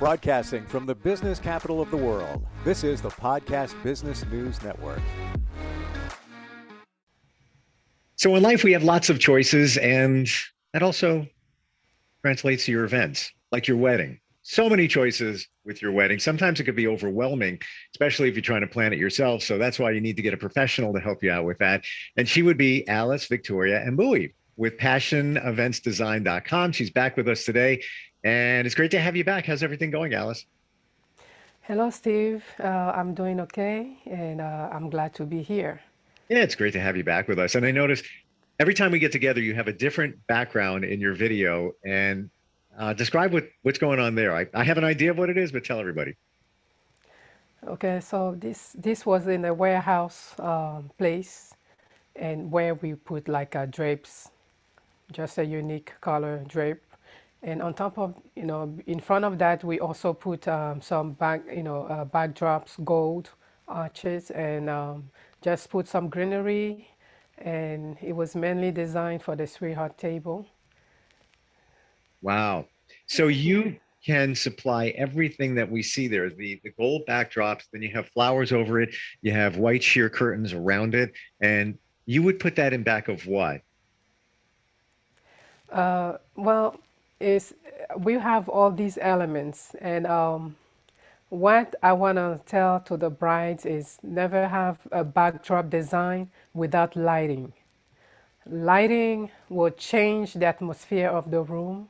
Broadcasting from the business capital of the world, this is the Podcast Business News Network. So in life, we have lots of choices, and that also translates to your events, like your wedding. So many choices with your wedding. Sometimes it could be overwhelming, especially if you're trying to plan it yourself. So that's why you need to get a professional to help you out with that. And she would be Alice Victoria Mbuyi with PassionEventsDesign.com. She's back with us today, and it's great to have you back. How's everything going, Alice? Hello, Steve. I'm doing okay, and I'm glad to be here. Yeah, it's great to have you back with us. And I notice every time we get together, you have a different background in your video. And describe what's going on there. I have an idea of what it is, but tell everybody. Okay, so this was in a warehouse place, and where we put like drapes, just a unique color drape, and on top of in front of that we also put some backdrops, gold arches, and just put some greenery, and it was mainly designed for the sweetheart table. Wow. So you can supply everything that we see there, the gold backdrops, then you have flowers over it, you have white sheer curtains around it, and you would put that in back of what? Well, is we have all these elements, and what I want to tell to the brides is never have a backdrop design without lighting. Lighting will change the atmosphere of the room,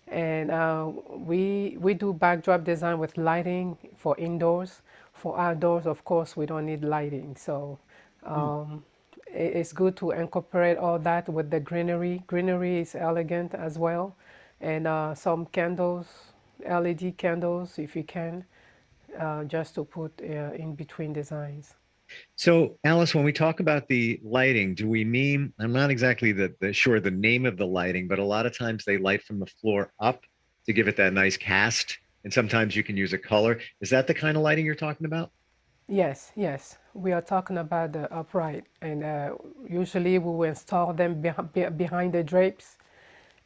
and we do backdrop design with lighting for indoors. For outdoors, of course, we don't need lighting. So Hmm. it's good to incorporate all that with the greenery. Greenery is elegant as well, and some candles, LED candles, if you can, just to put in between designs. So, Alice, when we talk about the lighting, do we mean, I'm not exactly sure the name of the lighting, but a lot of times they light from the floor up to give it that nice cast. And sometimes you can use a color. Is that the kind of lighting you're talking about? Yes, yes. We are talking about the upright, and usually we will install them behind the drapes,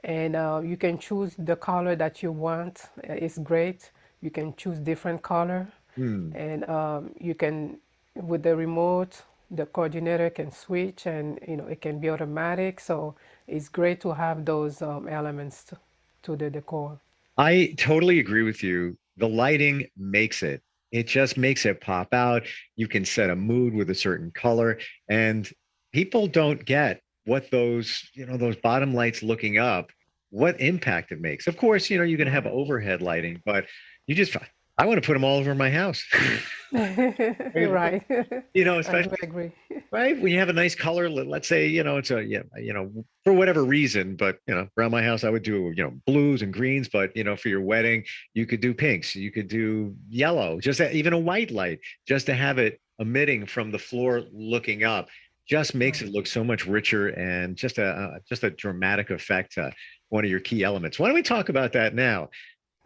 and you can choose the color that you want. It's great. You can choose different color, Hmm. and you can, with the remote, the coordinator can switch, and it can be automatic. So it's great to have those elements to the decor. I totally agree with you. The lighting makes it. It just makes it pop out. You can set a mood with a certain color, and people don't get what those bottom lights looking up, what impact it makes. Of course, you can have Right. overhead lighting, but you just, I want to put them all over my house. Right? Right. I do Especially agree. right when you have a nice color, let's say, it's a, yeah, for whatever reason, but around my house I would do, blues and greens, but for your wedding you could do pinks, you could do yellow, even a white light, just to have it emitting from the floor looking up just makes Right. it look so much richer, and just a dramatic effect, one of your key elements. Why don't we talk about that now?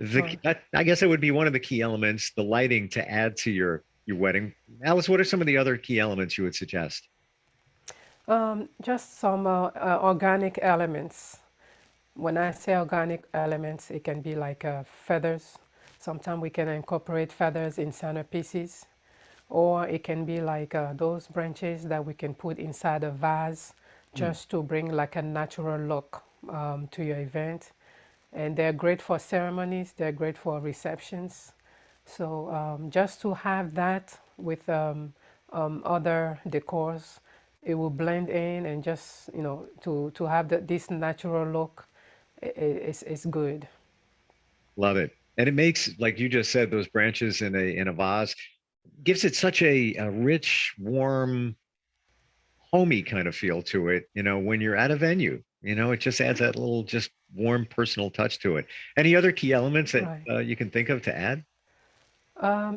Sure. I guess it would be one of the key elements, the lighting, to add to your wedding. Alice, what are some of the other key elements you would suggest? Just some organic elements. When I say organic elements, it can be like feathers. Sometimes we can incorporate feathers in centerpieces, or it can be like those branches that we can put inside a vase Hmm. just to bring like a natural look to your event. And they're great for ceremonies, they're great for receptions. So just to have that with other decors, it will blend in, and just to have this natural look is good. Love it. And it makes, like you just said, those branches in a vase gives it such a rich, warm, homey kind of feel to it, when you're at a venue. It just adds that little just warm personal touch to it. Any other key elements that Right. you can think of to add?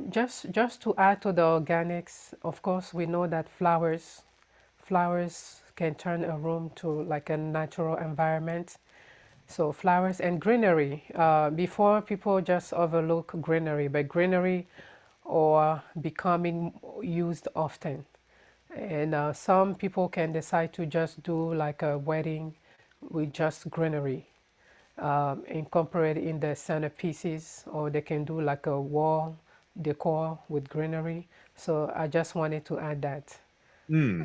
Just to add to the organics, of course, we know that flowers can turn a room to like a natural environment. So flowers and greenery. Before, people just overlook greenery, but greenery are becoming used often. And some people can decide to just do like a wedding with just greenery. incorporate in the centerpieces, or they can do like a wall decor with greenery. So I just wanted to add that Hmm.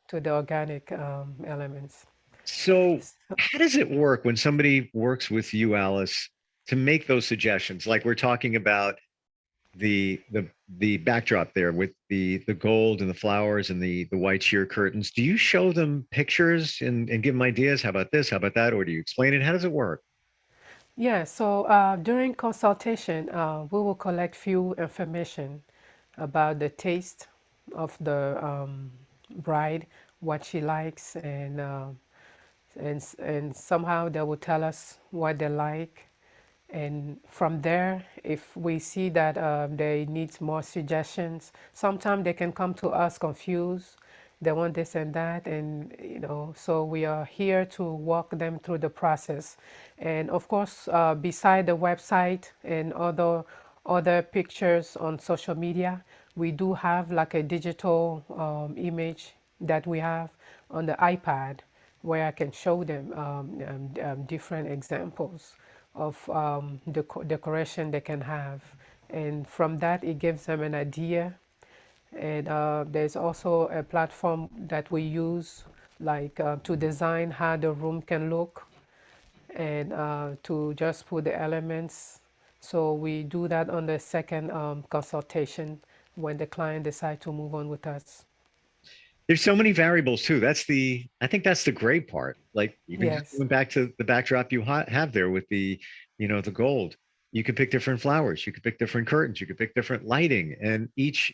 to the organic elements. So how does it work when somebody works with you, Alice, to make those suggestions? Like we're talking about the backdrop there with the gold and the flowers and the white sheer curtains. Do you show them pictures and give them ideas? How about this? How about that? Or do you explain it? How does it work? Yeah, so during consultation, we will collect few information about the taste of the bride, what she likes, and somehow they will tell us what they like, and from there, if we see that they need more suggestions, sometimes they can come to us confused. They want this and that, and so we are here to walk them through the process. And of course, beside the website and other pictures on social media, we do have like a digital image that we have on the iPad where I can show them different examples of the decoration they can have. And from that, it gives them an idea. And there's also a platform that we use like to design how the room can look and to just put the elements. So we do that on the second consultation when the client decide to move on with us. There's so many variables too. I think that's the great part. Like even just Yes, going back to the backdrop you have there with the gold. You could pick different flowers. You could pick different curtains. You could pick different lighting, and each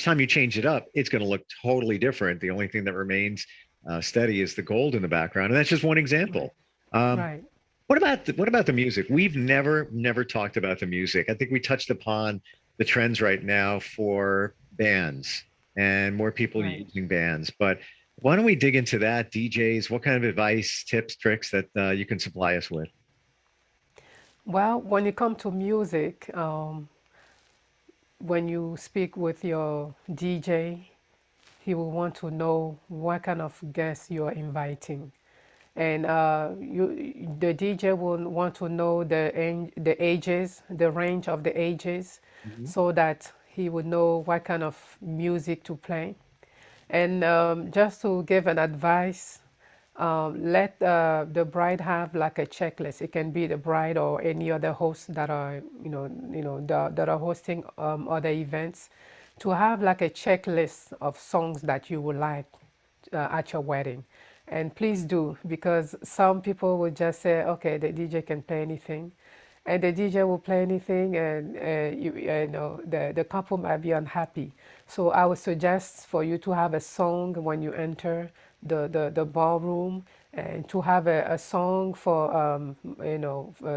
time you change it up, it's going to look totally different. The only thing that remains steady is the gold in the background, and that's just one right, example. Um, right. what about the music? We've never talked about the music. I think we touched upon the trends right now for bands and more people Right. using bands, but why don't we dig into that? DJs, what kind of advice, tips, tricks that you can supply us with? Well, when it comes to music, when you speak with your DJ, he will want to know what kind of guests you are inviting. And the DJ will want to know the ages, the range of the ages, Mhm. so that he would know what kind of music to play. And just to give an advice, let the bride have like a checklist. It can be the bride or any other hosts that are, that are hosting other events, to have like a checklist of songs that you would like at your wedding. And please do, because some people will just say, okay, the DJ can play anything. And the DJ will play anything, and the couple might be unhappy. So I would suggest for you to have a song when you enter the ballroom, and to have a song for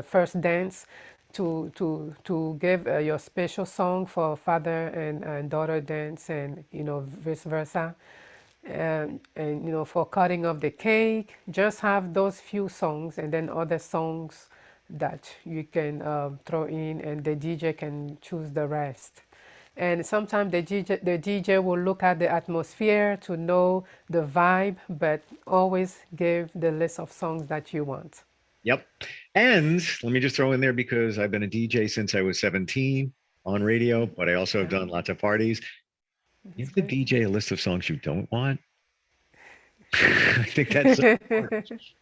first dance, to give your special song for father and daughter dance, and vice versa. And for cutting of the cake, just have those few songs, and then other songs that you can throw in, and the DJ can choose the rest. And sometimes the DJ will look at the atmosphere to know the vibe, but always give the list of songs that you want. Yep. And let me just throw in there because I've been a DJ since I was 17 on radio, but I also have Yeah, done lots of parties. that's Give the great. DJ a list of songs you don't want. I think that's so smart.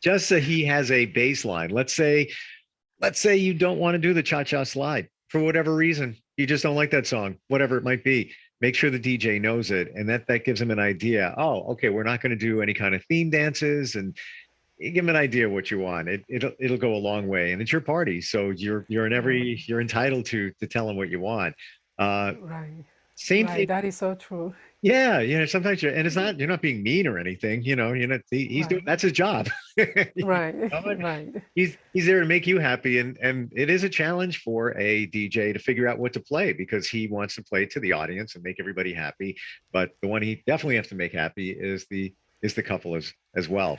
Just so he has a baseline. Let's say you don't want to do the cha-cha slide for whatever reason. You just don't like that song, whatever it might be. Make sure the DJ knows it, and that gives him an idea. Oh, okay, we're not going to do any kind of theme dances, and you give him an idea of what you want. It'll go a long way, and it's your party, so you're entitled to tell him what you want. Uh, Right, Same right. thing. That is so true. Yeah, sometimes and it's not you're not being mean or anything. He's doing Right, that's his job. You right, know what? right, He's there to make you happy, and it is a challenge for a DJ to figure out what to play because he wants to play to the audience and make everybody happy. But the one he definitely has to make happy is the couple as well.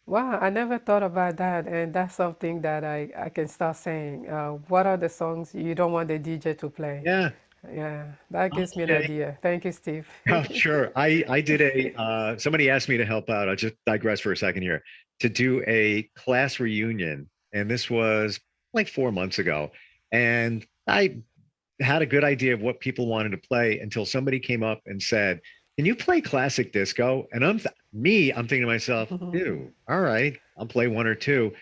Wow, I never thought about that, and that's something that I can start saying. What are the songs you don't want the DJ to play? Yeah. Yeah, that I gives me an did idea. Thank you, Steve. Oh, sure. I did somebody asked me to help out. I'll just digress for a second here to do a class reunion. and this was like 4 months ago. And I had a good idea of what people wanted to play until somebody came up and said, "Can you play classic disco?" And I'm thinking to myself, "Ew, all right, I'll play one or two."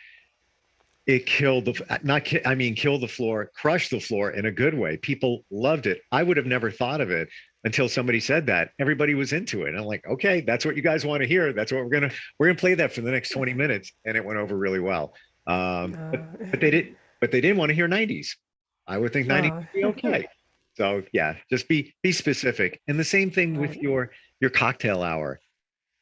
It killed the not ki- I mean killed the floor, crushed the floor in a good way. People loved it. I would have never thought of it until somebody said that. Everybody was into it. I'm like, okay, that's what you guys want to hear. That's what we're gonna play that for the next 20 minutes, and it went over really well. But they didn't want to hear 90s. I would think 90s Oh, would be okay. So yeah, just be specific. And the same thing with right, your cocktail hour.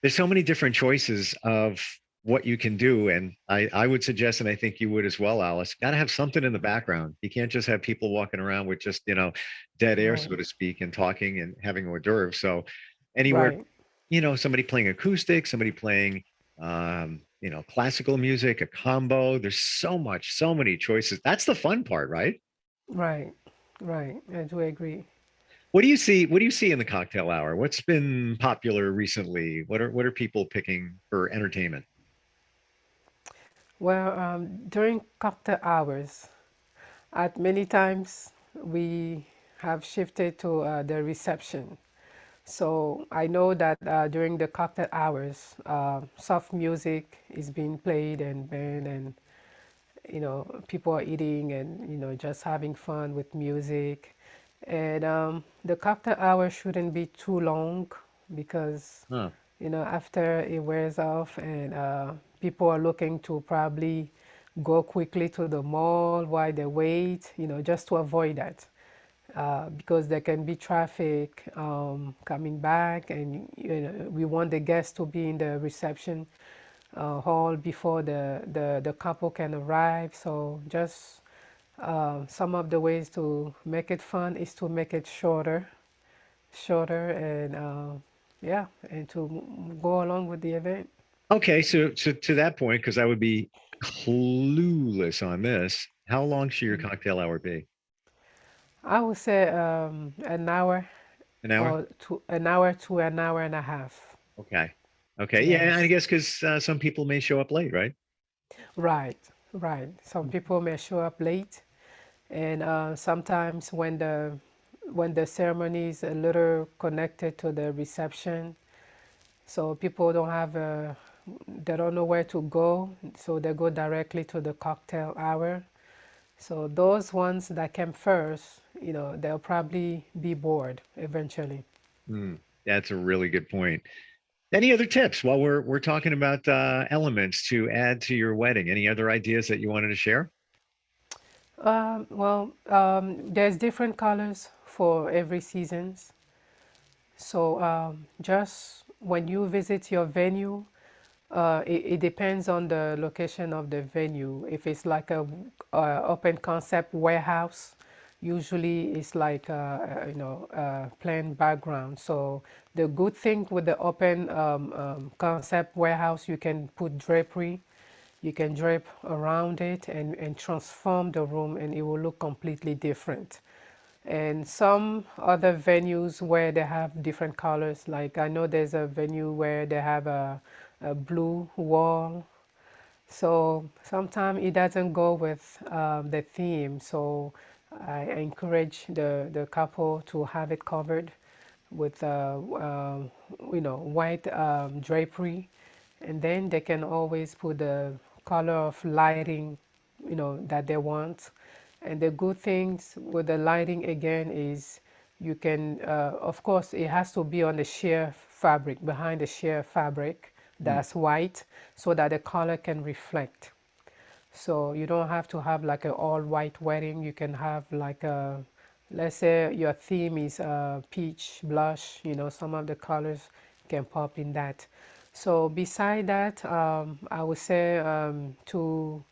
There's so many different choices of what you can do. And I would suggest, and I think you would as well, Alice, got to have something in the background. You can't just have people walking around with just, dead air, right, so to speak, and talking and having hors d'oeuvres. So anywhere, right, somebody playing acoustic, somebody playing, classical music, a combo. There's so many choices. That's the fun part, right? right, right. I do agree. What do you see? What do you see in the cocktail hour? What's been popular recently? What are people picking for entertainment? Well, during cocktail hours, at many times we have shifted to the reception. So I know that during the cocktail hours, soft music is being played and band, and people are eating and just having fun with music. And the cocktail hour shouldn't be too long because Huh. after it wears off and people are looking to probably go quickly to the mall while they wait, just to avoid that. Because there can be traffic coming back, and we want the guests to be in the reception hall before the couple can arrive. So just some of the ways to make it fun is to make it shorter, and yeah, and to go along with the event. Okay, so to that point, because I would be clueless on this, how long should your cocktail hour be? I would say an hour An hour? or an hour to an hour and a half. Okay. Okay. Yeah, and I Yes. guess because some people may show up late, right? Right, right. Some people may show up late, and sometimes when the ceremony is a little connected to the reception, so people they don't know where to go, so they go directly to the cocktail hour. So those ones that came first, they'll probably be bored eventually. Hmm. That's a really good point. Any other tips while we're talking about elements to add to your wedding? Any other ideas that you wanted to share? Well, there's different colors for every seasons. So just when you visit your venue, it depends on the location of the venue. If it's like a open concept warehouse, usually it's like plain background. So the good thing with the open concept warehouse, you can put drapery. You can drape around it and transform the room, and it will look completely different. And some other venues where they have different colors, like I know there's a venue where they have a blue wall. So sometimes it doesn't go with the theme. So I encourage the couple to have it covered with white drapery, and then they can always put the color of lighting that they want. And the good things with the lighting again is you can of course it has to be on the sheer fabric, behind the sheer fabric Hmm. that's white, so that the color can reflect. So you don't have to have like an all white wedding. You can have like a, let's say your theme is peach blush, some of the colors can pop in that. So beside that, I would say to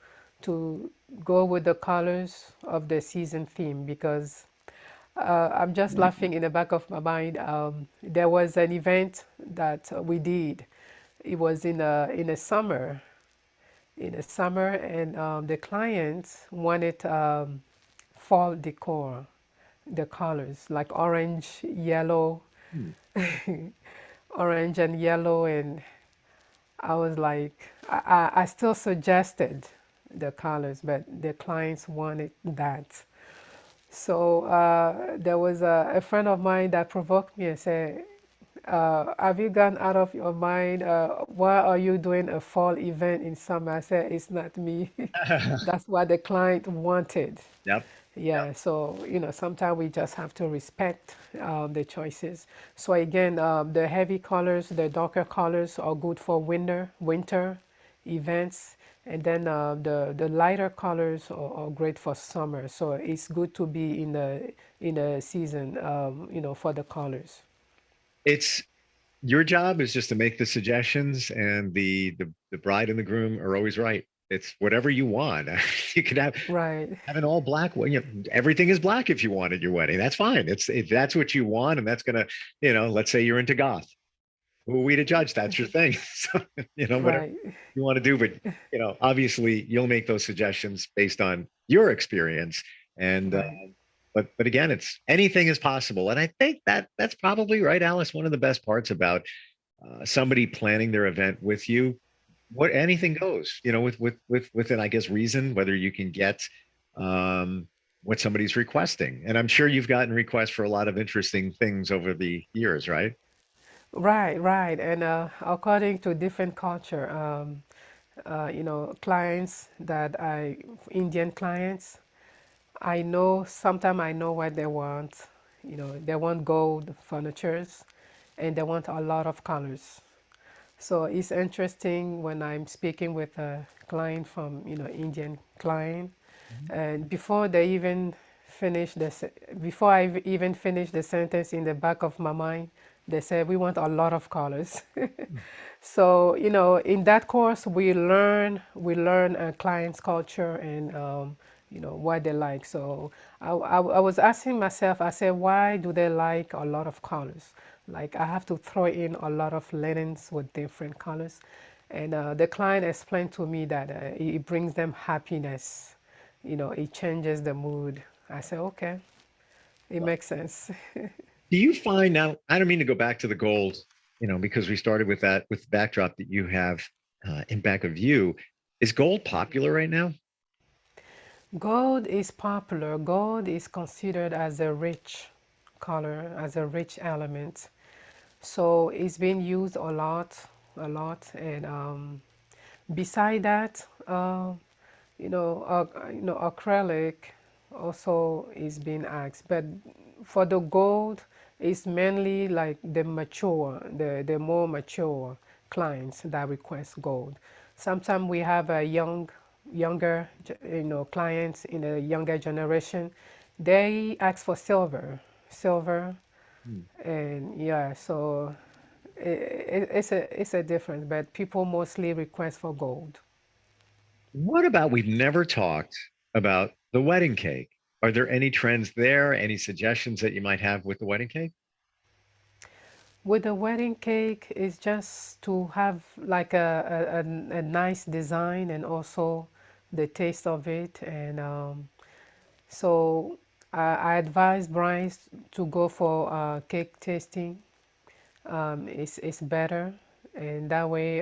go with the colors of the season theme, because I'm just laughing in the back of my mind. There was an event that we did. It was in the summer, and the clients wanted fall decor, the colors like orange, yellow, Hmm. orange and yellow, and I was like, I still suggested the colors, but the clients wanted that. So there was a friend of mine that provoked me and said, have you gone out of your mind? Why are you doing a fall event in summer? I said, it's not me. That's what the client wanted. Yep. Yep. Yeah, so sometimes we just have to respect the choices. So again, the heavy colors, the darker colors are good for winter events, and then the lighter colors are great for summer. So it's good to be in the season, for the colors. It's your job is just to make the suggestions, and the bride and the groom are always right. It's whatever you want. You could Right, have an all black one. Everything is black if you want at your wedding. That's fine. It's if that's what you want, and that's gonna, let's say you're into goth. Who are we to judge? That's your thing. So, whatever right, you want to do, but obviously you'll make those suggestions based on your experience. And right. but again, it's anything is possible, and I think that's probably right, Alice. One of the best parts about somebody planning their event with you, what anything goes, within, I guess, reason, whether you can get um, what somebody's requesting. And I'm sure you've gotten requests for a lot of interesting things over the years, right? Right, right. And according to different culture, clients that Indian clients, I know sometimes I know what they want. They want gold furnitures and they want a lot of colors. So it's interesting when I'm speaking with a client from, Indian client, Mhm. and before even finish the sentence in the back of my mind, they say we want a lot of colors. So, in that course, we learn a client's culture and what they like. So, I was asking myself, I said, why do they like a lot of colors? Like I have to throw in a lot of linens with different colors, and the client explained to me that it brings them happiness. It changes the mood. I said, okay, it makes sense. Do you find now, I don't mean to go back to the gold, because we started with that, with the backdrop that you have in back of you. Is gold popular right now? Gold is popular. Gold is considered as a rich color, as a rich element. So it's been used a lot. And beside that, acrylic also is being asked. But for the gold, it's mainly like the more mature clients that request gold. Sometimes we have a younger, clients in a younger generation. They ask for silver, Hmm. and yeah, so it's a difference. But people mostly request for gold. What about, we've never talked about the wedding cake. Are there any trends there? Any suggestions that you might have with the wedding cake? With the wedding cake, it's just to have like a nice design and also the taste of it. And so I advise brides to go for cake tasting. It's better, and that way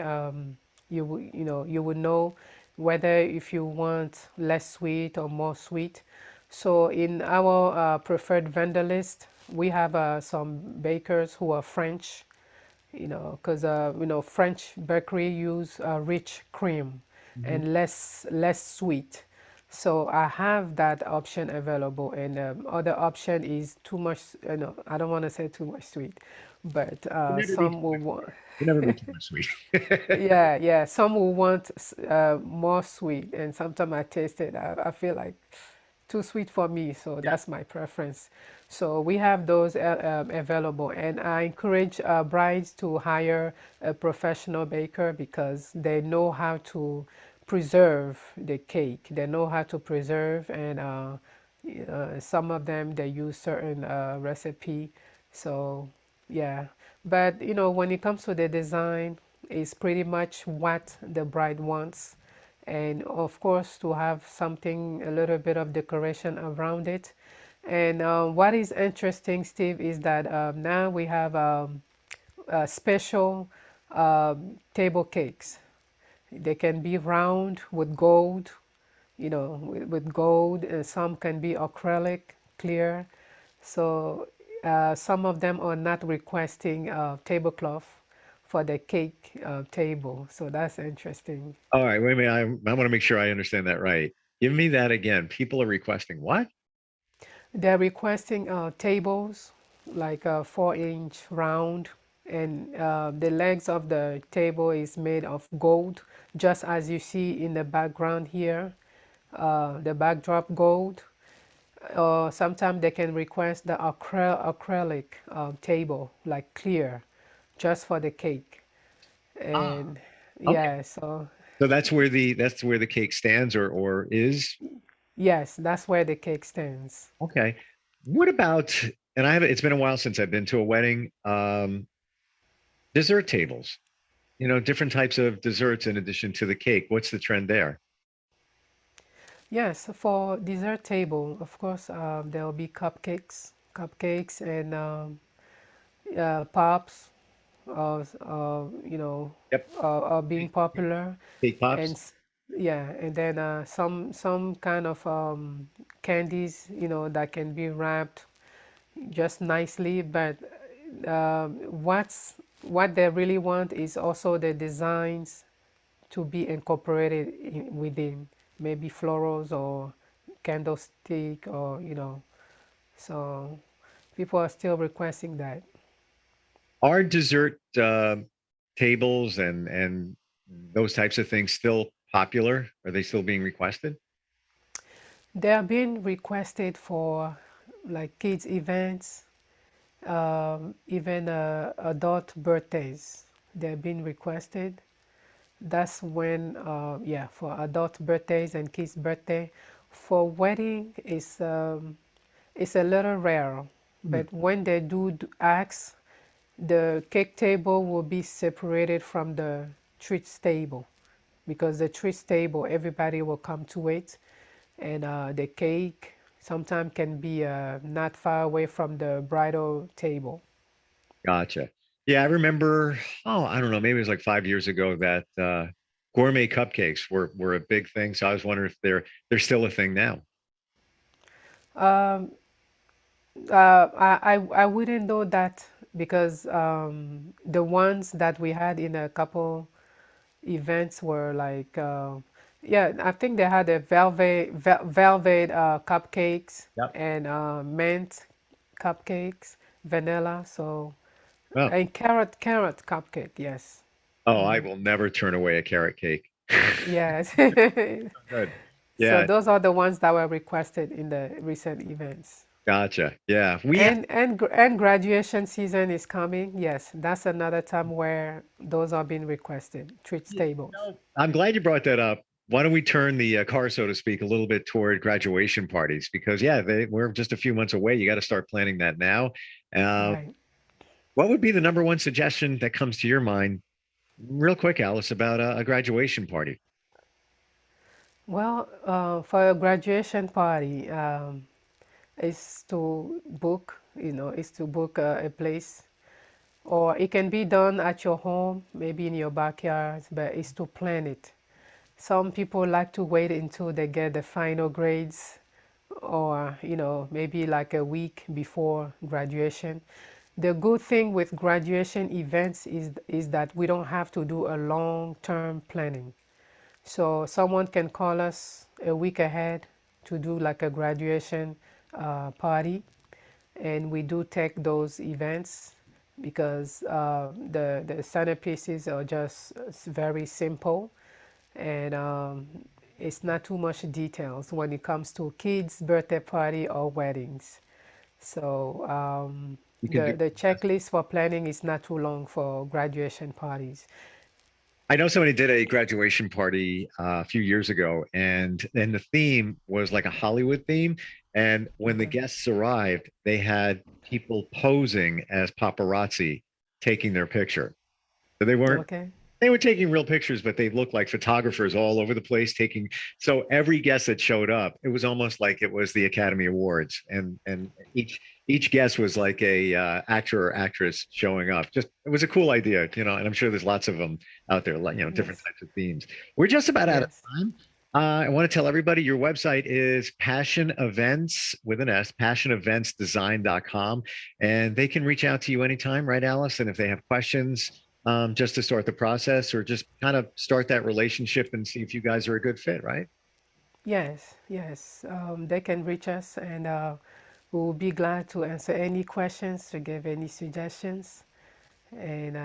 you would know whether if you want less sweet or more sweet. So in our preferred vendor list, we have some bakers who are French, because French bakery use rich cream Mhm. and less sweet. So I have that option available, and other option is too much. I don't want to say too much sweet, but Can never be too some will much want. sweet. Can never be too much sweet. Yeah, yeah. Some will want more sweet, and sometimes I taste it. I feel like too sweet for me, so Yeah. that's my preference. So we have those available, and I encourage brides to hire a professional baker because they know how to preserve the cake. They know how to preserve, and some of them they use certain recipe. So yeah, but when it comes to the design, it's pretty much what the bride wants, and of course to have something, a little bit of decoration around it. And what is interesting, Steve, is that now we have special table cakes. They can be round with gold, with gold. Some can be acrylic, clear. So some of them are not requesting tablecloth for the cake table. So that's interesting. All right, wait a minute. I want to make sure I understand that right. Give me that again. People are requesting what? They're requesting tables like 4-inch round, and the legs of the table is made of gold, just as you see in the background here, the backdrop gold. Or sometimes they can request the acrylic table, like clear, just for the cake. Ah, And okay. yeah, so So that's where the cake stands or is. yes, that's where the cake stands. Okay. What about, and I haven't, it's been a while since I've been to a wedding. Dessert tables, different types of desserts in addition to the cake. What's the trend there? Yes, for dessert table, of course, there will be cupcakes and pops, Yep. are being Cake, popular, cake and pops. yeah, and then some kind of candies, that can be wrapped just nicely. But what they really want is also the designs to be incorporated within, maybe florals or candlestick, or so people are still requesting that. Are dessert tables and those types of things still popular? Are they still being requested? They are being requested for like kids events, even adult birthdays. They're being requested. That's when, yeah, for adult birthdays and kids' birthday. For wedding, it's a little rare, Hmm. but when they do ask, the cake table will be separated from the treats table, because the treats table, everybody will come to it, and the cake sometimes can be not far away from the bridal table. Gotcha. Yeah, I remember, oh, I don't know, maybe it was like 5 years ago that gourmet cupcakes were a big thing. So I was wondering if they're still a thing now. Um, I wouldn't know that, because the ones that we had in a couple events were like, yeah, I think they had a velvet cupcakes Yep. and mint cupcakes, vanilla. So Oh, and carrot cupcake, yes. oh, I will never turn away a carrot cake. Yes. Good. So Yeah, those are the ones that were requested in the recent events. gotcha. Yeah, And graduation season is coming. Yes, that's another time where those are being requested, treats tables. I'm glad you brought that up. Why don't we turn the car, so to speak, a little bit toward graduation parties? Because yeah, we're just a few months away. You got to start planning that now. Uh, Right. what would be the number one suggestion that comes to your mind, real quick, Alice, about a graduation party? Well, for a graduation party, is to book, is to book a place, or it can be done at your home, maybe in your backyard, but it's to plan it. Some people like to wait until they get the final grades, or maybe like a week before graduation. The good thing with graduation events is that we don't have to do a long-term planning. So someone can call us a week ahead to do like a graduation party, and we do take those events, because the centerpieces are just very simple, and it's not too much details when it comes to kids' birthday party or weddings. So You could do. the checklist for planning is not too long for graduation parties. I know somebody did a graduation party a few years ago, and the theme was like a Hollywood theme. And when the Okay. guests arrived, they had people posing as paparazzi taking their picture. So Okay. they were taking real pictures, but they looked like photographers all over the place taking. So every guest that showed up, it was almost like it was the Academy Awards, and each guest was like a actor or actress showing up. Just it was a cool idea, and I'm sure there's lots of them out there, like different Yes. types of themes. We're just about out of Yes. time. I want to tell everybody your website is Passion Events with an S, passioneventsdesign.com. And they can reach out to you anytime, right, Alice? And if they have questions, just to start the process or just kind of start that relationship and see if you guys are a good fit, right? Yes, yes. They can reach us, and we will be glad to answer any questions, to give any suggestions, and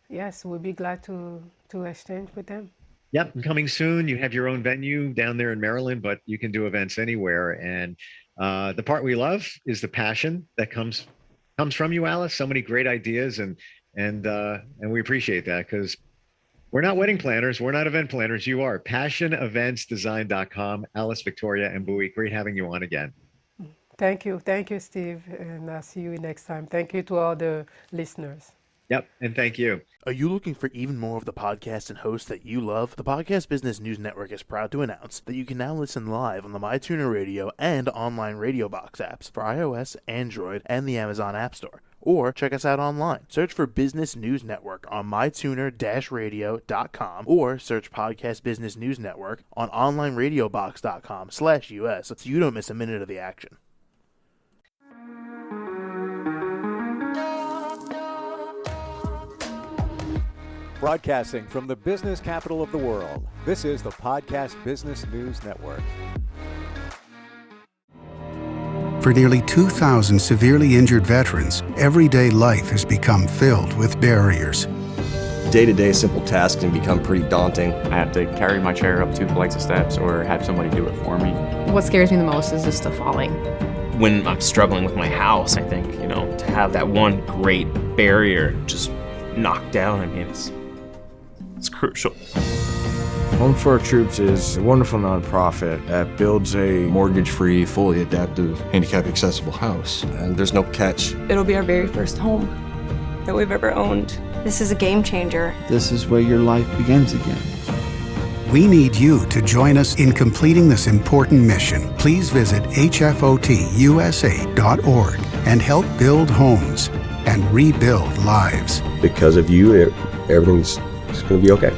yes, we'll be glad to exchange with them. Yep, and coming soon. You have your own venue down there in Maryland, but you can do events anywhere. And the part we love is the passion that comes from you, Alice. So many great ideas, and we appreciate that because we're not wedding planners, we're not event planners. You are. PassionEventsDesign.com. Alice, Victoria, and Mbuyi. Great having you on again. Thank you, Steve, and I'll see you next time. Thank you to all the listeners. Yep, and thank you. Are you looking for even more of the podcasts and hosts that you love? The Podcast Business News Network is proud to announce that you can now listen live on the MyTuner Radio and online Radio Box apps for iOS, Android, and the Amazon App Store. Or check us out online. Search for Business News Network on mytuner-radio.com or search Podcast Business News Network on onlineradiobox.com/US so you don't miss a minute of the action. Broadcasting from the business capital of the world, this is the Podcast Business News Network. For nearly 2,000 severely injured veterans, everyday life has become filled with barriers. Day-to-day simple tasks can become pretty daunting. I have to carry my chair up 2 flights of steps or have somebody do it for me. What scares me the most is just the falling. When I'm struggling with my house, I think, to have that one great barrier just knocked down, it's crucial. Home for Our Troops is a wonderful nonprofit that builds a Mortgage-free, fully adaptive, handicap-accessible house. And there's no catch. It'll be our very first home that we've ever owned. This is a game changer. This is where your life begins again. We need you to join us in completing this important mission. Please visit hfotusa.org and help build homes and rebuild lives. Because of you, everything's going to be okay.